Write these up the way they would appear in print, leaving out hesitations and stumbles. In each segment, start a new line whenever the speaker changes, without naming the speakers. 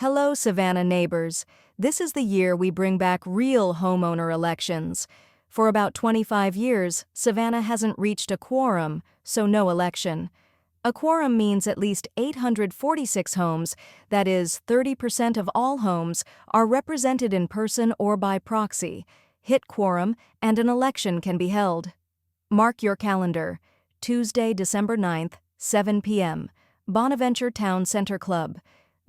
Hello, Savanna neighbors. This is the year we bring back real homeowner elections. For about 25 years, Savanna hasn't reached a quorum, so no election. A quorum means at least 846 homes, that is, 30% of all homes, are represented in person or by proxy. Hit quorum, and an election can be held. Mark your calendar. Tuesday, December 9th, 7 p.m., Bonaventure Town Center Club.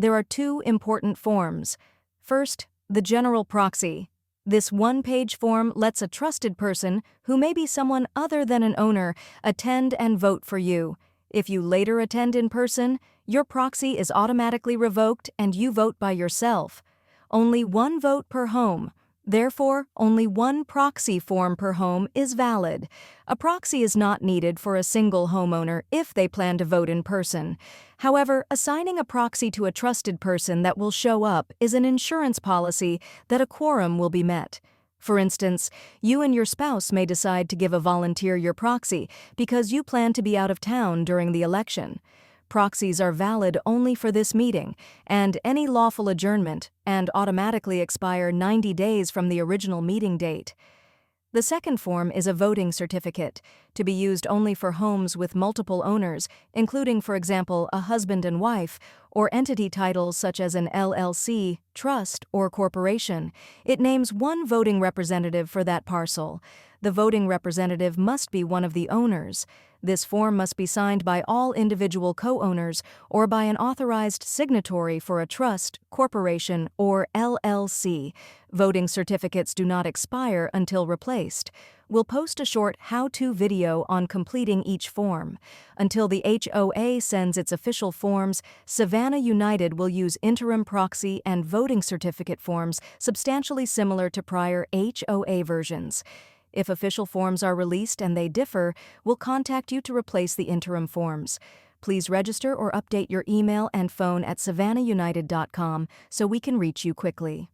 There are two important forms. First, the general proxy. This one-page form lets a trusted person, who may be someone other than an owner, attend and vote for you. If you later attend in person, your proxy is automatically revoked and you vote by yourself. Only one vote per home. Therefore, only one proxy form per home is valid. A proxy is not needed for a single homeowner if they plan to vote in person. However, assigning a proxy to a trusted person that will show up is an insurance policy that a quorum will be met. For instance, you and your spouse may decide to give a volunteer your proxy because you plan to be out of town during the election. Proxies are valid only for this meeting and any lawful adjournment and automatically expire 90 days from the original meeting date. The second form is a voting certificate, to be used only for homes with multiple owners, including, for example, a husband and wife, or entity titles such as an LLC, trust, or corporation. It names one voting representative for that parcel. The voting representative must be one of the owners. This form must be signed by all individual co-owners or by an authorized signatory for a trust, corporation, or LLC. Voting certificates do not expire until replaced. We'll post a short how-to video on completing each form. Until the HOA sends its official forms, Savanna United will use interim proxy and voting certificate forms substantially similar to prior HOA versions. If official forms are released and they differ, we'll contact you to replace the interim forms. Please register or update your email and phone at savannaunited.com so we can reach you quickly.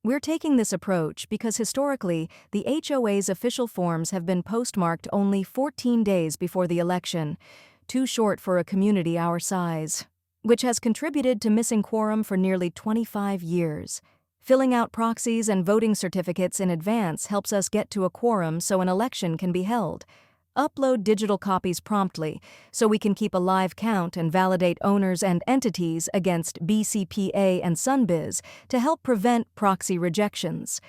We're taking this approach because historically, the HOA's official forms have been postmarked only 14 days before the election, too short for a community our size, which has contributed to missing quorum for nearly 25 years. Filling out proxies and voting certificates in advance helps us get to a quorum so an election can be held. Upload digital copies promptly so we can keep a live count and validate owners and entities against BCPA and SunBiz to help prevent proxy rejections.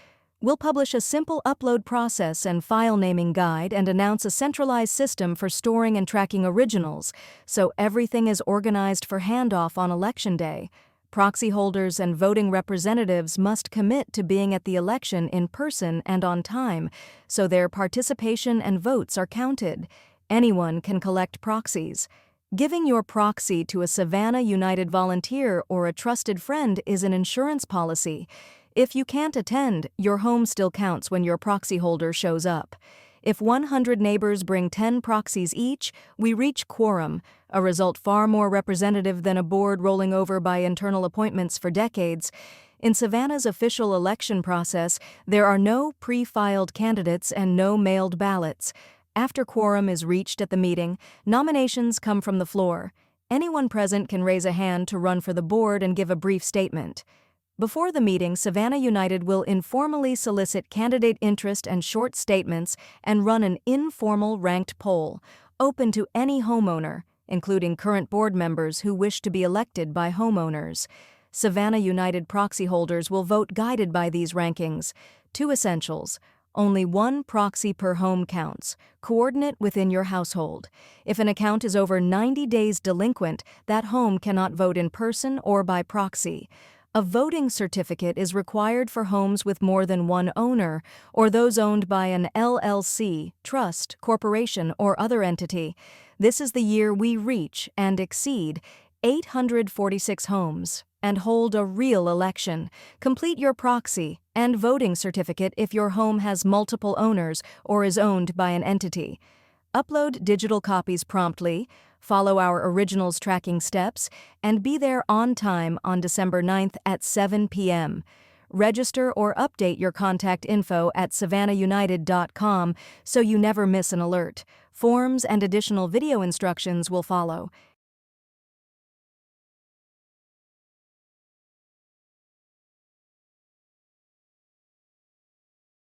We'll publish a simple upload process and file naming guide and announce a centralized system for storing and tracking originals, so everything is organized for handoff on Election Day. Proxy holders and voting representatives must commit to being at the election in person and on time, so their participation and votes are counted. Anyone can collect proxies. Giving your proxy to a Savanna United volunteer or a trusted friend is an insurance policy. If you can't attend, your home still counts when your proxy holder shows up. If 100 neighbors bring 10 proxies each, we reach quorum, a result far more representative than a board rolling over by internal appointments for decades. In Savanna's official election process, there are no pre-filed candidates and no mailed ballots. After quorum is reached at the meeting, nominations come from the floor. Anyone present can raise a hand to run for the board and give a brief statement. Before the meeting, Savanna United will informally solicit candidate interest and short statements and run an informal ranked poll, open to any homeowner, including current board members who wish to be elected by homeowners. Savanna United proxy holders will vote guided by these rankings. Two essentials. Only one proxy per home counts, coordinate within your household. If an account is over 90 days delinquent, that home cannot vote in person or by proxy. A voting certificate is required for homes with more than one owner, or those owned by an LLC, trust, corporation, or other entity. This is the year we reach and exceed 846 homes and hold a real election. Complete your proxy and voting certificate if your home has multiple owners or is owned by an entity. Upload digital copies promptly, follow our originals tracking steps, and be there on time on December 9th at 7 p.m. Register or update your contact info at savannaunited.com so you never miss an alert. Forms and additional video instructions will follow.